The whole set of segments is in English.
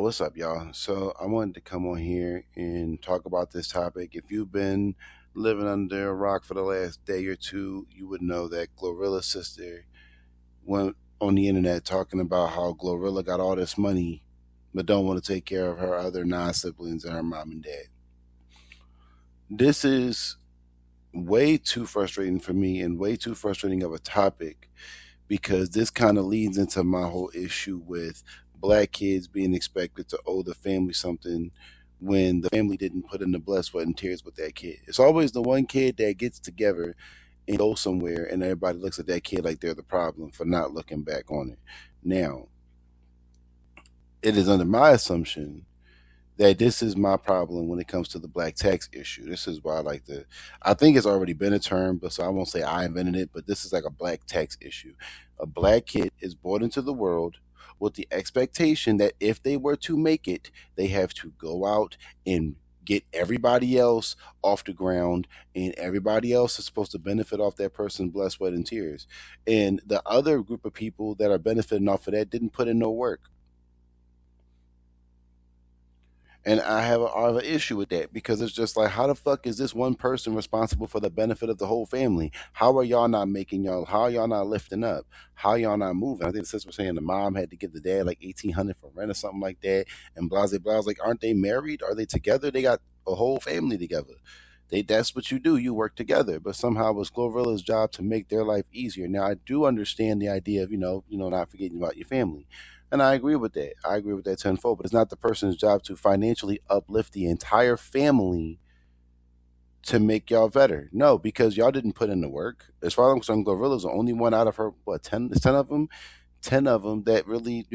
what's up, y'all? So, I wanted to come on here and talk about this topic. If you've been living under a rock for the last day or two, you would know that GloRilla's sister went on the internet talking about how GloRilla got all this money but don't want to take care of her other nine siblings and her mom and dad. This is way too frustrating for me and way too frustrating of a topic because this kind of leads into my whole issue with black kids being expected to owe the family something when the family didn't put in the blood, sweat, and tears with that kid. It's always the one kid that gets together and goes somewhere, and everybody looks at that kid like they're the problem for not looking back on it. Now, it is under my assumption that this is my problem when it comes to the black tax issue. This is why I like to, I think it's already been a term, but so I won't say I invented it, but this is like a black tax issue. A black kid is born into the world with the expectation that if they were to make it, they have to go out and get everybody else off the ground, and everybody else is supposed to benefit off that person's blood, sweat, and tears. And the other group of people that are benefiting off of that didn't put in no work. And I have an issue with that because it's just like, how the fuck is this one person responsible for the benefit of the whole family? How are y'all not making y'all? How are y'all not lifting up? How are y'all not moving? I think the sister was saying the mom had to give the dad like 1,800 for rent or something like that. And blah blah blah. Like, aren't they married? Are they together? They got a whole family together. That's what you do. You work together. But somehow it's Glorilla's job to make their life easier. Now I do understand the idea of not forgetting about your family. And I agree with that. I agree with that tenfold. But it's not the person's job to financially uplift the entire family to make y'all better. No, because y'all didn't put in the work. As far as I'm concerned, Glorilla's the only one out of her, what, 10, 10 of them? 10 of them that really,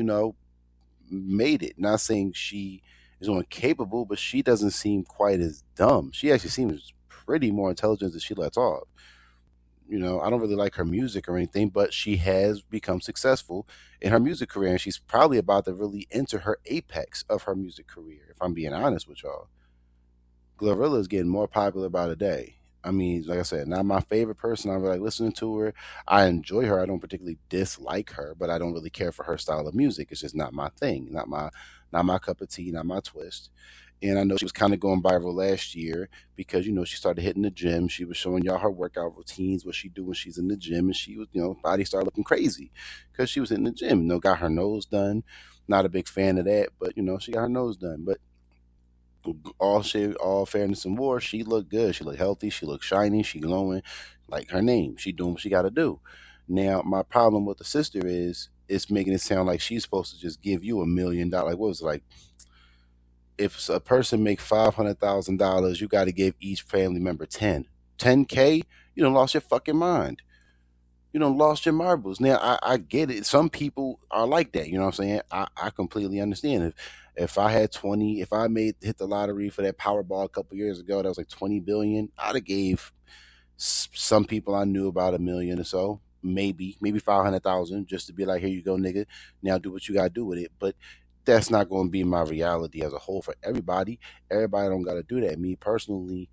made it. Not saying she is incapable, but she doesn't seem quite as dumb. She actually seems pretty more intelligent than she lets off. I don't really like her music or anything, but she has become successful in her music career, and she's probably about to really enter her apex of her music career. If I'm being honest with y'all, Glorilla is getting more popular by the day. I mean, like I said, not my favorite person. I really like listening to her. I enjoy her. I don't particularly dislike her, but I don't really care for her style of music. It's just not my thing, not my cup of tea, not my twist. And I know she was kind of going viral last year because she started hitting the gym. She was showing y'all her workout routines, what she do when she's in the gym, and she was body started looking crazy because she was hitting the gym. Got her nose done. Not a big fan of that, but she got her nose done. But all fairness and war, she looked good. She looked healthy. She looked shiny. She glowing, like her name. She doing what she got to do. Now, my problem with the sister is it's making it sound like she's supposed to just give you $1 million. Like, what was it, like, if a person make $500,000, you got to give each family member 10K. You don't lost your fucking mind. You don't lost your marbles. Now I get it. Some people are like that. You know what I'm saying? I completely understand. If I had 20, if I made hit the lottery for that Powerball a couple years ago, that was like 20 billion. I'd have gave some people I knew about 1 million or so, maybe 500,000, just to be like, here you go, nigga. Now do what you gotta do with it. But that's not going to be my reality as a whole for everybody. Everybody don't got to do that. Me personally,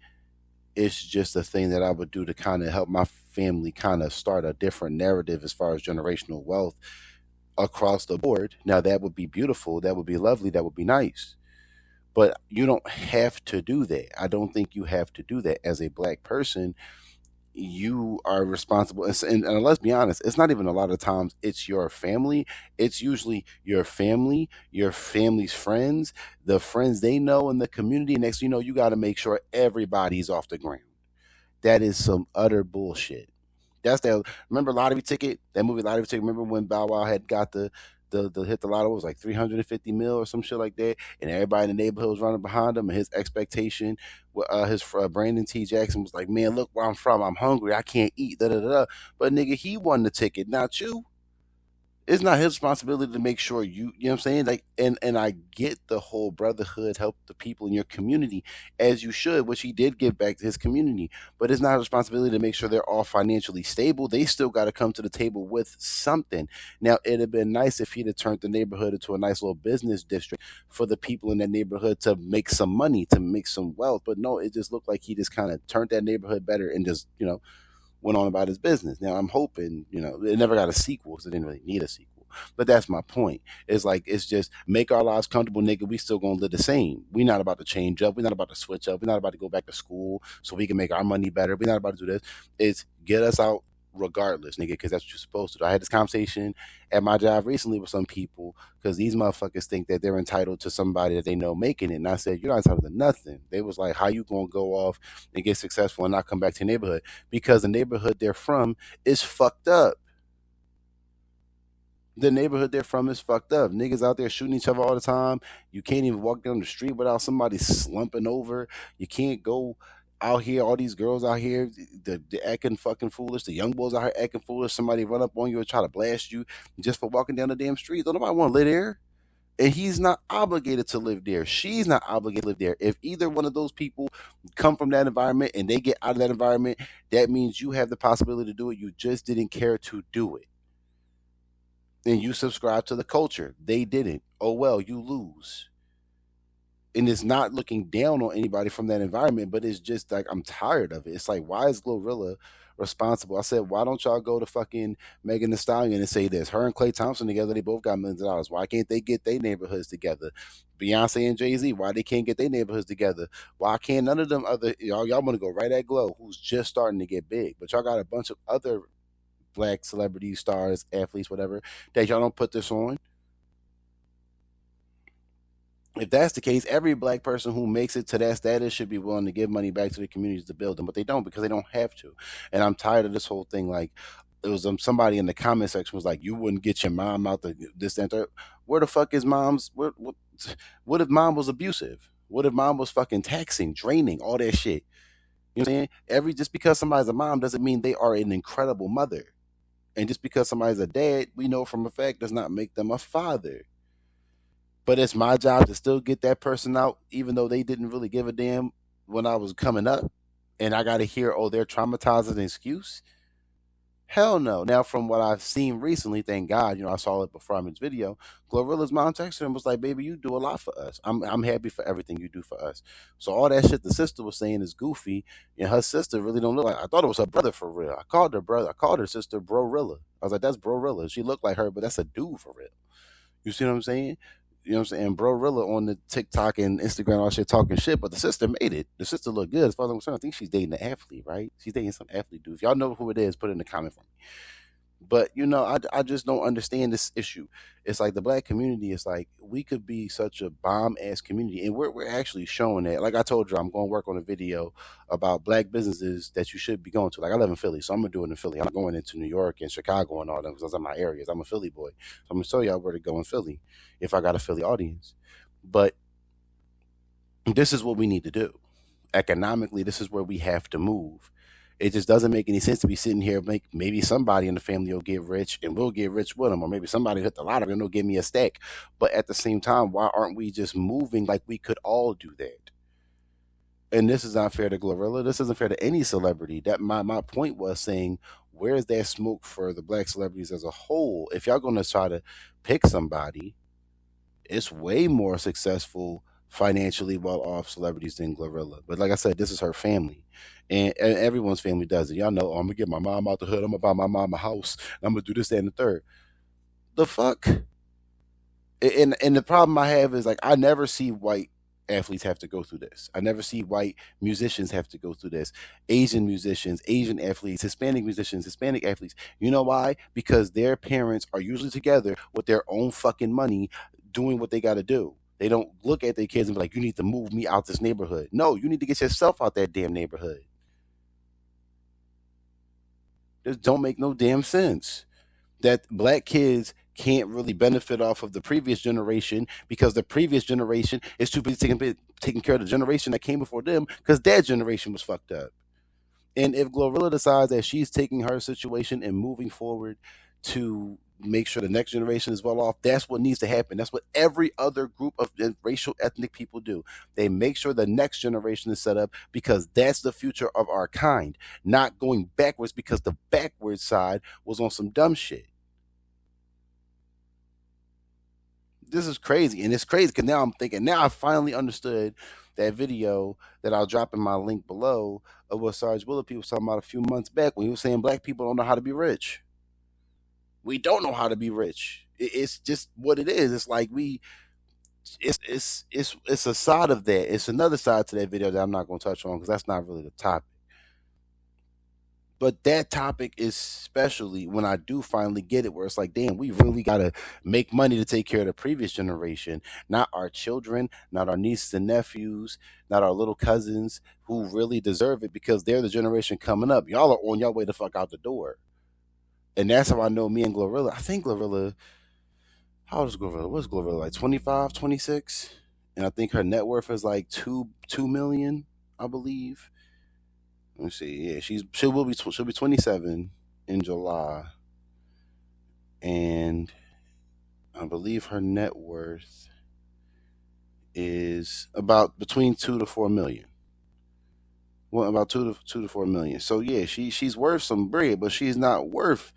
it's just a thing that I would do to kind of help my family kind of start a different narrative as far as generational wealth across the board. Now, that would be beautiful. That would be lovely. That would be nice. But you don't have to do that. I don't think you have to do that as a black person. You are responsible. And let's be honest, it's not even a lot of times it's your family. It's usually your family's friends, the friends they know in the community. Next, you got to make sure everybody's off the ground. That is some utter bullshit. That's that. Remember Lottery Ticket? That movie Lottery Ticket. Remember when Bow Wow had got the hit the lotto, it was like 350 mil or some shit like that, and everybody in the neighborhood was running behind him, and his expectation, his Brandon T. Jackson was like, "Man, look where I'm from. I'm hungry. I can't eat." Da da da. But nigga, he won the ticket, not you. It's not his responsibility to make sure you know what I'm saying? Like, and I get the whole brotherhood, help the people in your community as you should, which he did give back to his community. But it's not his responsibility to make sure they're all financially stable. They still got to come to the table with something. Now, it'd have been nice if he'd have turned the neighborhood into a nice little business district for the people in that neighborhood to make some money, to make some wealth. But no, it just looked like he just kind of turned that neighborhood better and just went on about his business. Now I'm hoping, it never got a sequel because it didn't really need a sequel. But that's my point. It's like it's just make our lives comfortable, nigga. We still gonna live the same. We not about to change up. We not about to switch up. We not about to go back to school so we can make our money better. We not about to do this. It's get us out regardless, nigga, because that's what you're supposed to do. I had this conversation at my job recently with some people because these motherfuckers think that they're entitled to somebody that they know making it. And I said, you're not entitled to nothing. They was like, how you gonna go off and get successful and not come back to your neighborhood? Because the neighborhood they're from is fucked up. The neighborhood they're from is fucked up. Niggas out there shooting each other all the time. You can't even walk down the street without somebody slumping over. You can't go out here. All these girls out here, the acting fucking foolish. The young boys out here acting foolish. Somebody run up on you and try to blast you just for walking down the damn street. Don't nobody want to live there. And he's not obligated to live there. She's not obligated to live there. If either one of those people come from that environment and they get out of that environment, that means you have the possibility to do it. You just didn't care to do it. And you subscribe to the culture. They didn't. Oh well, you lose. And it's not looking down on anybody from that environment, but it's just like I'm tired of it. It's like, why is GloRilla responsible? I said, why don't y'all go to fucking Megan Thee Stallion and say this? Her and Clay Thompson together, they both got millions of dollars. Why can't they get their neighborhoods together? Beyonce and Jay-Z, why they can't get their neighborhoods together? Why can't none of them other y'all want to go right at Glow, who's just starting to get big, but y'all got a bunch of other black celebrities, stars, athletes, whatever, that y'all don't put this on? If that's the case, every black person who makes it to that status should be willing to give money back to the communities to build them, but they don't because they don't have to. And I'm tired of this whole thing. Like, it was somebody in the comment section was like, "You wouldn't get your mom out the this and that." Where the fuck is mom's? What if mom was abusive? What if mom was fucking taxing, draining, all that shit? You know what I'm saying? Every just because somebody's a mom doesn't mean they are an incredible mother. And just because somebody's a dad, we know from a fact does not make them a father. But it's my job to still get that person out, even though they didn't really give a damn when I was coming up. And I got to hear, oh, they're traumatized as an excuse. Hell no. Now, from what I've seen recently, thank God, I saw it before I made this video. GloRilla's mom texted him and was like, "Baby, you do a lot for us. I'm happy for everything you do for us." So all that shit the sister was saying is goofy, and her sister really don't look like. I thought it was her brother for real. I called her brother. I called her sister BroRilla. I was like, "That's BroRilla." She looked like her, but that's a dude for real. You see what I'm saying? You know what I'm saying? BroRilla on the TikTok and Instagram, all shit talking shit, but the sister made it. The sister looked good. As far as I'm concerned, I think she's dating an athlete, right? She's dating some athlete dude. If y'all know who it is, put it in the comment for me. But I just don't understand this issue. It's like the black community is like we could be such a bomb ass community, and we're actually showing that. Like I told you, I'm going to work on a video about black businesses that you should be going to. Like I live in Philly, so I'm gonna do it in Philly. I'm going into New York and Chicago and all them because those are my areas. I'm a Philly boy, so I'm gonna show y'all where to go in Philly if I got a Philly audience. But this is what we need to do. Economically, this is where we have to move. It just doesn't make any sense to be sitting here. Maybe somebody in the family will get rich and we'll get rich with them, or maybe somebody hit the lottery and they'll give me a stack. But at the same time, why aren't we just moving like we could all do that? And this is not fair to GloRilla. This isn't fair to any celebrity. That my point was saying, where's that smoke for the black celebrities as a whole? If y'all gonna try to pick somebody, it's way more successful financially well off celebrities than GloRilla. But like I said, this is her family. And everyone's family does it. Y'all know, oh, I'm gonna get my mom out the hood, I'm gonna buy my mom a house, I'm gonna do this, that, and the third. The fuck? And the problem I have is like I never see white athletes have to go through this. I never see white musicians have to go through this. Asian musicians, Asian athletes, Hispanic musicians, Hispanic athletes. You know why? Because their parents are usually together with their own fucking money doing what they got to do. They don't look at their kids and be like, you need to move me out this neighborhood. No, you need to get yourself out that damn neighborhood. This don't make no damn sense. That black kids can't really benefit off of the previous generation because the previous generation is too busy taking care of the generation that came before them because their generation was fucked up. And if GloRilla decides that she's taking her situation and moving forward to make sure the next generation is well off, that's what needs to happen. That's what every other group of racial ethnic people do. They make sure the next generation is set up because that's the future of our kind, not going backwards because the backward side was on some dumb shit. This is crazy. And it's crazy because now I'm thinking, now I finally understood that video that I'll drop in my link below of what Sarge Willard was talking about a few months back when he was saying black people don't know how to be rich. We don't know how to be rich. It's just what it is. It's like it's a side of that. It's another side to that video that I'm not going to touch on because that's not really the topic. But that topic is especially when I do finally get it, where it's like, damn, we really gotta make money to take care of the previous generation, not our children, not our nieces and nephews, not our little cousins who really deserve it because they're the generation coming up. Y'all are on your way the fuck out the door. And that's how I know me and GloRilla. I think GloRilla, how old is GloRilla? What's GloRilla? Like 25, 26? And I think her net worth is like 2 million, I believe. Let me see. Yeah, she'll be 27 in July, and I believe her net worth is about between 2 to 4 million. Well, about 2 to 4 million. So yeah, she's worth some bread, but she's not worth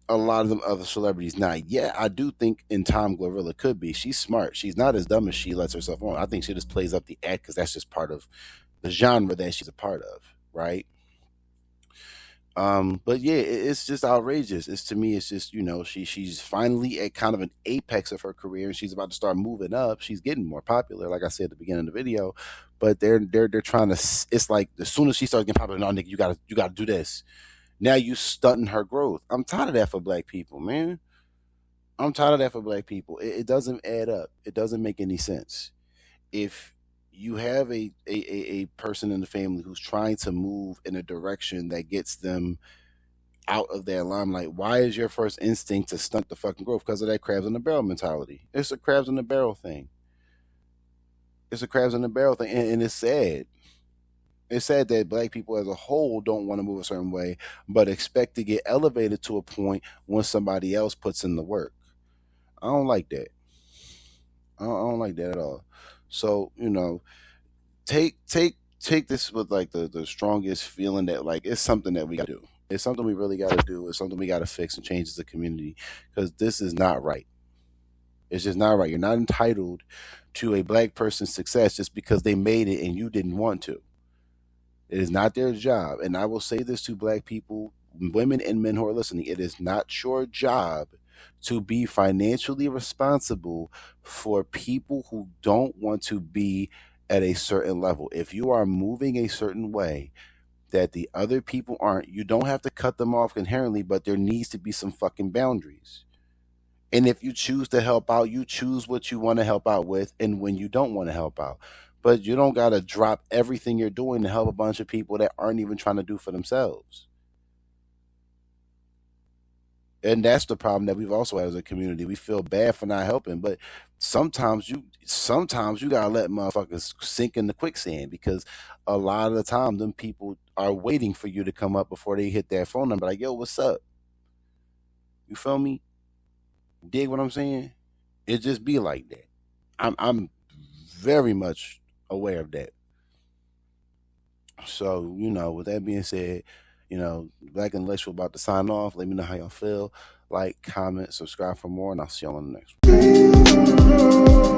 a lot of them other celebrities. Now, yeah, I do think in time GloRilla could be. She's smart. She's not as dumb as she lets herself on. I think she just plays up the act because that's just part of the genre that she's a part of, right? But yeah, it's just outrageous. It's to me, it's just she's finally at kind of an apex of her career, and she's about to start moving up. She's getting more popular, like I said at the beginning of the video. But they're trying to. It's like as soon as she starts getting popular, no, nigga, you gotta do this. Now you stunting her growth. I'm tired of that for black people, man. I'm tired of that for black people. It doesn't add up. It doesn't make any sense. If you have a person in the family who's trying to move in a direction that gets them out of their limelight, why is your first instinct to stunt the fucking growth? Because of that crabs in the barrel mentality. It's a crabs in the barrel thing. It's a crabs in the barrel thing, and it's sad. It's sad that black people as a whole don't want to move a certain way, but expect to get elevated to a point when somebody else puts in the work. I don't like that. I don't like that at all. So take this with like the strongest feeling that like it's something that we got to do. It's something we really got to do. It's something we got to fix and change as a community because this is not right. It's just not right. You're not entitled to a black person's success just because they made it and you didn't want to. It is not their job. And I will say this to black people, women and men who are listening. It is not your job to be financially responsible for people who don't want to be at a certain level. If you are moving a certain way that the other people aren't, you don't have to cut them off inherently, but there needs to be some fucking boundaries. And if you choose to help out, you choose what you want to help out with and when you don't want to help out. But you don't got to drop everything you're doing to help a bunch of people that aren't even trying to do for themselves. And that's the problem that we've also had as a community. We feel bad for not helping, but sometimes you gotta let motherfuckers sink in the quicksand because a lot of the time them people are waiting for you to come up before they hit that phone number like, yo, what's up? You feel me? Dig what I'm saying? It just be like that. I'm very much aware of that. So, with that being said, Black Intellectual about to sign off. Let me know how y'all feel. Like, comment, subscribe for more, and I'll see y'all on the next one.